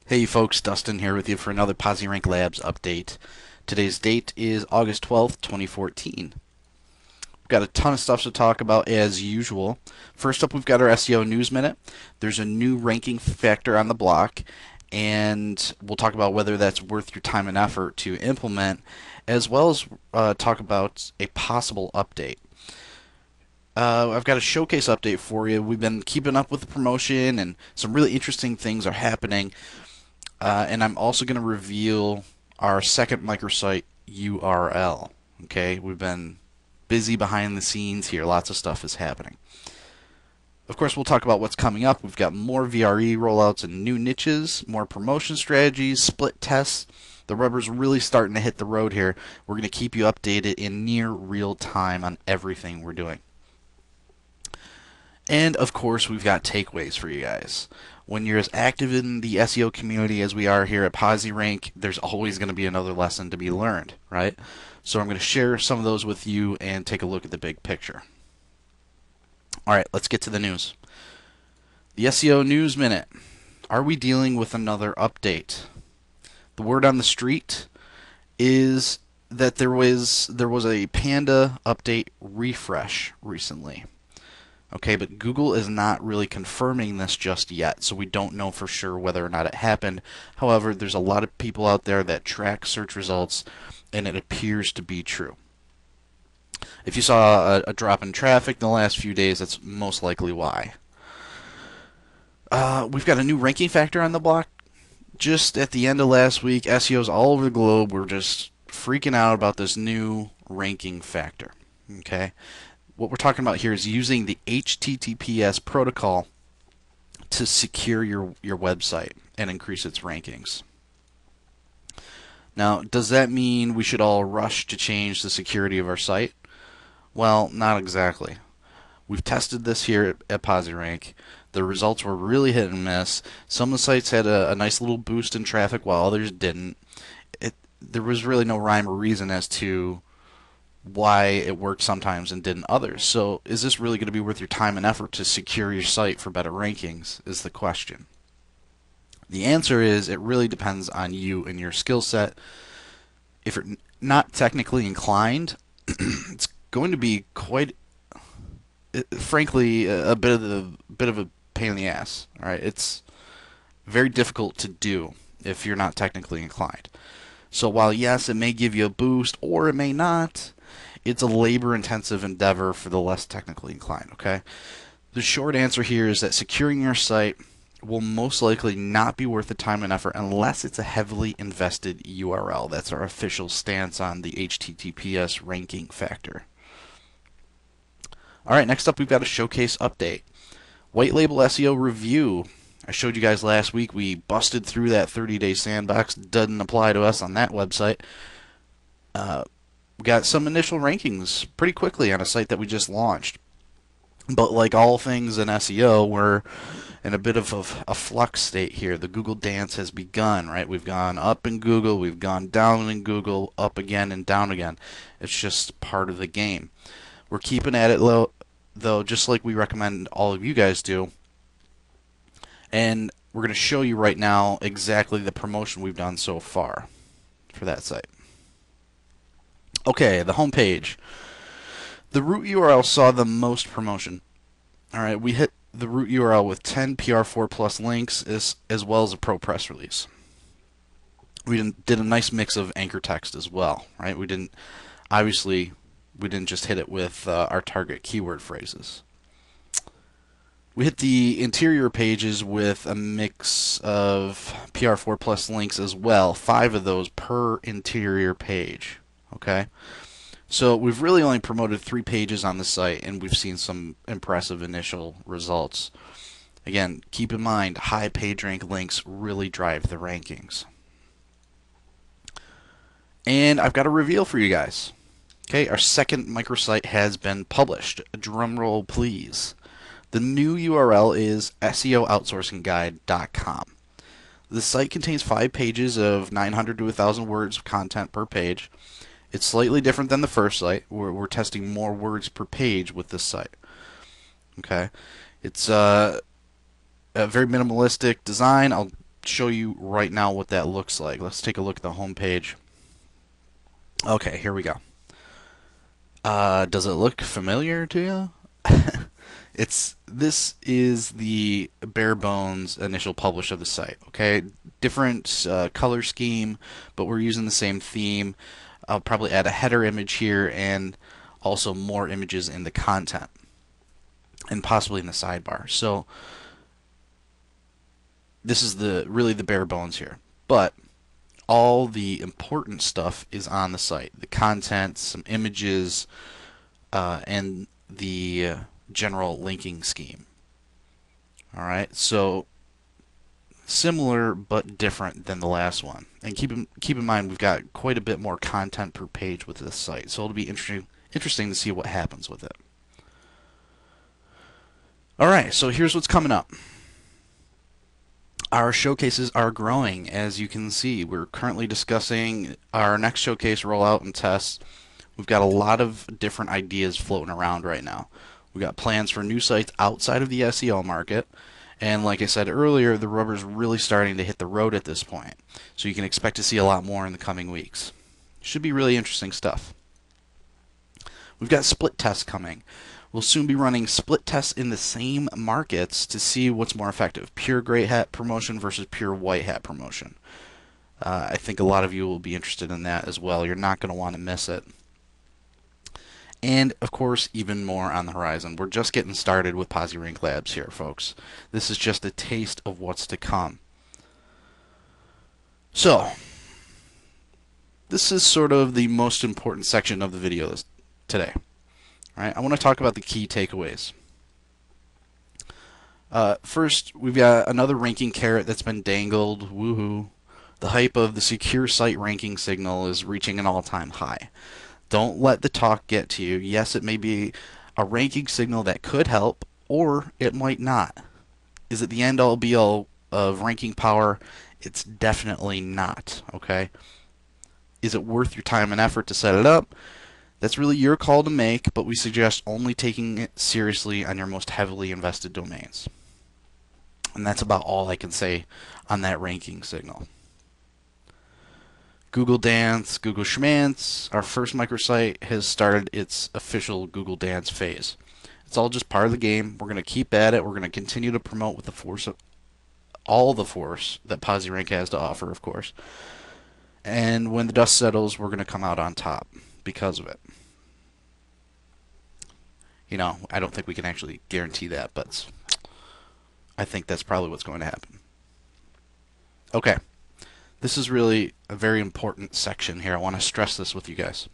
Hey folks, Dustin here with you for another PosiRank Labs update. Today's date is August 12th, 2014. We've got a ton of stuff to talk about as usual. First up, we've got our SEO News Minute. There's a new ranking factor on the block, and we'll talk about whether that's worth your time and effort to implement, as well as talk about a possible update. I've got a showcase update for you. We've been keeping up with the promotion, and some really interesting things are happening. And I'm also going to reveal our second microsite URL. Okay, we've been busy behind the scenes here. Lots of stuff is happening. Of course, we'll talk about what's coming up. We've got more VRE rollouts and new niches, more promotion strategies, split tests. The rubber's really starting to hit the road here. We're going to keep you updated in near real time on everything we're doing. And of course, we've got takeaways for you guys. When you're as active in the SEO community as we are here at PosiRank, there's always going to be another lesson to be learned, right? So I'm going to share some of those with you and take a look at the big picture. All right, let's get to the news. The SEO News Minute. Are we dealing with another update? The word on the street is that there was a Panda update refresh recently. Okay, but Google is not really confirming this just yet, so we don't know for sure whether or not it happened. However, there's a lot of people out there that track search results, and it appears to be true. If you saw a drop in traffic in the last few days, that's most likely why. We've got a new ranking factor on the block. Just at the end of last week, SEOs all over the globe were just freaking out about this new ranking factor. Okay, what we're talking about here is using the HTTPS protocol to secure your website and increase its rankings. Now, does that mean we should all rush to change the security of our site? Well, not exactly. We've tested this here at PosiRank. The results were really hit and miss. Some of the sites had a nice little boost in traffic while others didn't. There was really no rhyme or reason as to why it worked sometimes and didn't others. So is this really going to be worth your time and effort to secure your site for better rankings is the question. The answer is it really depends on you and your skill set. If you're not technically inclined, it's going to be quite, frankly, a bit of a pain in the ass. All right, it's very difficult to do if you're not technically inclined. So while yes, it may give you a boost or it may not, it's a labor-intensive endeavor for the less technically inclined, okay? The short answer here is that securing your site will most likely not be worth the time and effort unless it's a heavily invested URL. That's our official stance on the HTTPS ranking factor. All right, next up we've got a showcase update. White Label SEO Review. I showed you guys last week we busted through that 30-day sandbox. Doesn't apply to us on that website. We got some initial rankings pretty quickly on a site that we just launched. But like all things in SEO, we're in a bit of a flux state here. The Google dance has begun, right? We've gone up in Google, we've gone down in Google, up again and down again. It's just part of the game. We're keeping at it low, though, just like we recommend all of you guys do. And we're going to show you right now exactly the promotion we've done so far for that site. Okay, the homepage. The root URL saw the most promotion. All right, we hit the root URL with 10 PR4 plus links as well as a pro press release. We did a nice mix of anchor text as well, right? We didn't just hit it with our target keyword phrases. We hit the interior pages with a mix of PR4 plus links as well, 5 of those per interior page. Okay, so we've really only promoted 3 pages on the site, and we've seen some impressive initial results. Again, keep in mind, high page rank links really drive the rankings. And I've got a reveal for you guys. Okay, our second microsite has been published. Drum roll, please. The new URL is SEOoutsourcingguide.com. The site contains 5 pages of 900 to 1,000 words of content per page. It's slightly different than the first site. We're testing more words per page with this site. Okay, it's a very minimalistic design. I'll show you right now what that looks like. Let's take a look at the home page. Okay, here we go. Does it look familiar to you? This is the bare bones initial publish of the site. Okay, different color scheme, but we're using the same theme. I'll probably add a header image here and also more images in the content and possibly in the sidebar. So this is really the bare bones here, but all the important stuff is on the site. The content, some images, and the general linking scheme. Alright, so similar but different than the last one. And keep in mind we've got quite a bit more content per page with this site, so it'll be interesting to see what happens with it. Alright, so here's what's coming up. Our showcases are growing, as you can see. We're currently discussing our next showcase rollout and tests. We've got a lot of different ideas floating around right now. We've got plans for new sites outside of the SEO market. And like I said earlier, the rubber's really starting to hit the road at this point. So you can expect to see a lot more in the coming weeks. Should be really interesting stuff. We've got split tests coming. We'll soon be running split tests in the same markets to see what's more effective. Pure gray hat promotion versus pure white hat promotion. I think a lot of you will be interested in that as well. You're not going to want to miss it. And, of course, even more on the horizon. We're just getting started with PosiRank Labs here, folks. This is just a taste of what's to come. So, this is sort of the most important section of the video today. All right, I want to talk about the key takeaways. First, we've got another ranking carrot that's been dangled. Woohoo. The hype of the secure site ranking signal is reaching an all-time high. Don't let the talk get to you. Yes, it may be a ranking signal that could help, or it might not. Is it the end-all be-all of ranking power? It's definitely not, okay? Is it worth your time and effort to set it up? That's really your call to make, but we suggest only taking it seriously on your most heavily invested domains. And that's about all I can say on that ranking signal. Google Dance, Google Schmance, our first microsite has started its official Google Dance phase. It's all just part of the game. We're going to keep at it. We're going to continue to promote with the force of all the force that PosiRank has to offer, of course. And when the dust settles, we're going to come out on top because of it. You know, I don't think we can actually guarantee that, but I think that's probably what's going to happen. Okay. This is really a very important section here. I want to stress this with you guys.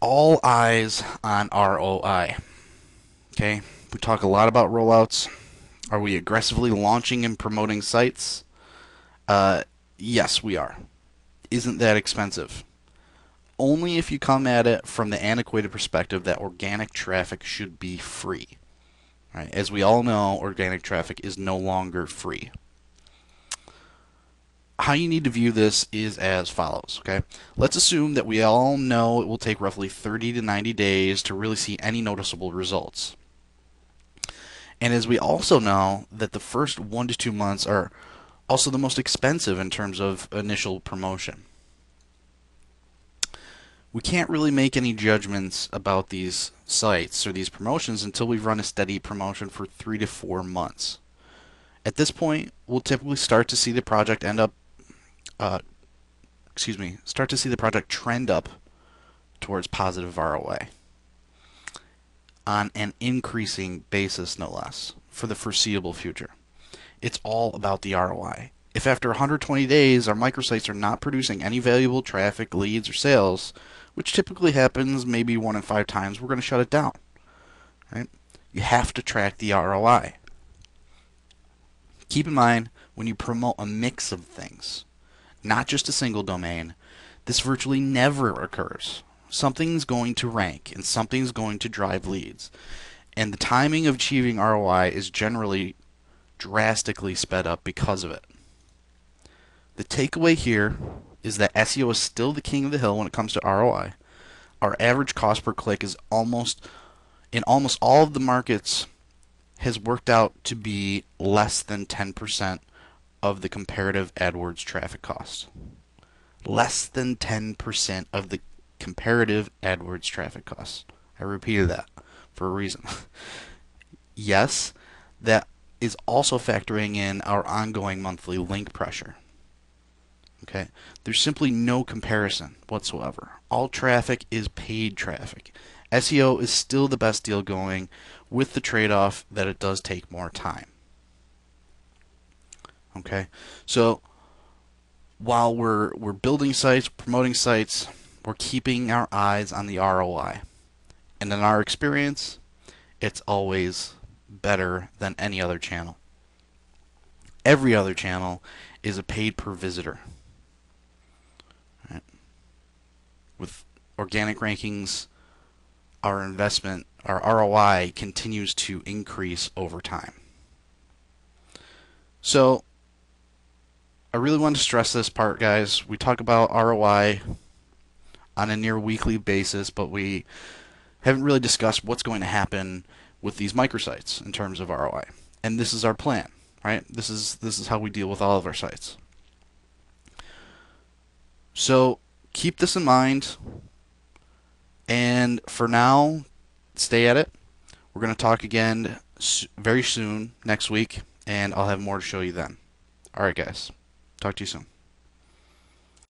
All eyes on ROI. Okay? We talk a lot about rollouts. Are we aggressively launching and promoting sites? Yes, we are. Isn't that expensive? Only if you come at it from the antiquated perspective that organic traffic should be free. Right? As we all know, organic traffic is no longer free. How you need to view this is as follows, okay? Let's assume that we all know it will take roughly 30 to 90 days to really see any noticeable results. And as we also know that the first 1 to 2 months are also the most expensive in terms of initial promotion. We can't really make any judgments about these sites or these promotions until we've run a steady promotion for 3 to 4 months. At this point, we'll typically start to see the project start to see the project trend up towards positive ROI on an increasing basis, no less, for the foreseeable future. It's all about the ROI. If after 120 days our microsites are not producing any valuable traffic, leads, or sales, which typically happens maybe 1 in 5 times, we're going to shut it down. Right? You have to track the ROI. Keep in mind, when you promote a mix of things, not just a single domain, this virtually never occurs. Something's going to rank and something's going to drive leads. And the timing of achieving ROI is generally drastically sped up because of it. The takeaway here is that SEO is still the king of the hill when it comes to ROI. Our average cost per click is in almost all of the markets has worked out to be less than 10% of the comparative AdWords traffic cost. Less than 10% of the comparative AdWords traffic cost. I repeated that for a reason. Yes, that is also factoring in our ongoing monthly link pressure. Okay, there's simply no comparison whatsoever. All traffic is paid traffic. SEO is still the best deal going, with the trade-off that it does take more time. Okay, so while we're building sites, promoting sites, we're keeping our eyes on the ROI. And in our experience, it's always better than any other channel. Every other channel is a paid per visitor. Right? With organic rankings, our investment, our ROI continues to increase over time. So I really want to stress this part, guys. We talk about ROI on a near weekly basis, but we haven't really discussed what's going to happen with these microsites in terms of ROI. And this is our plan, right? This is how we deal with all of our sites. So keep this in mind. And for now, stay at it. We're going to talk again very soon next week, and I'll have more to show you then. All right, guys. Talk to you soon.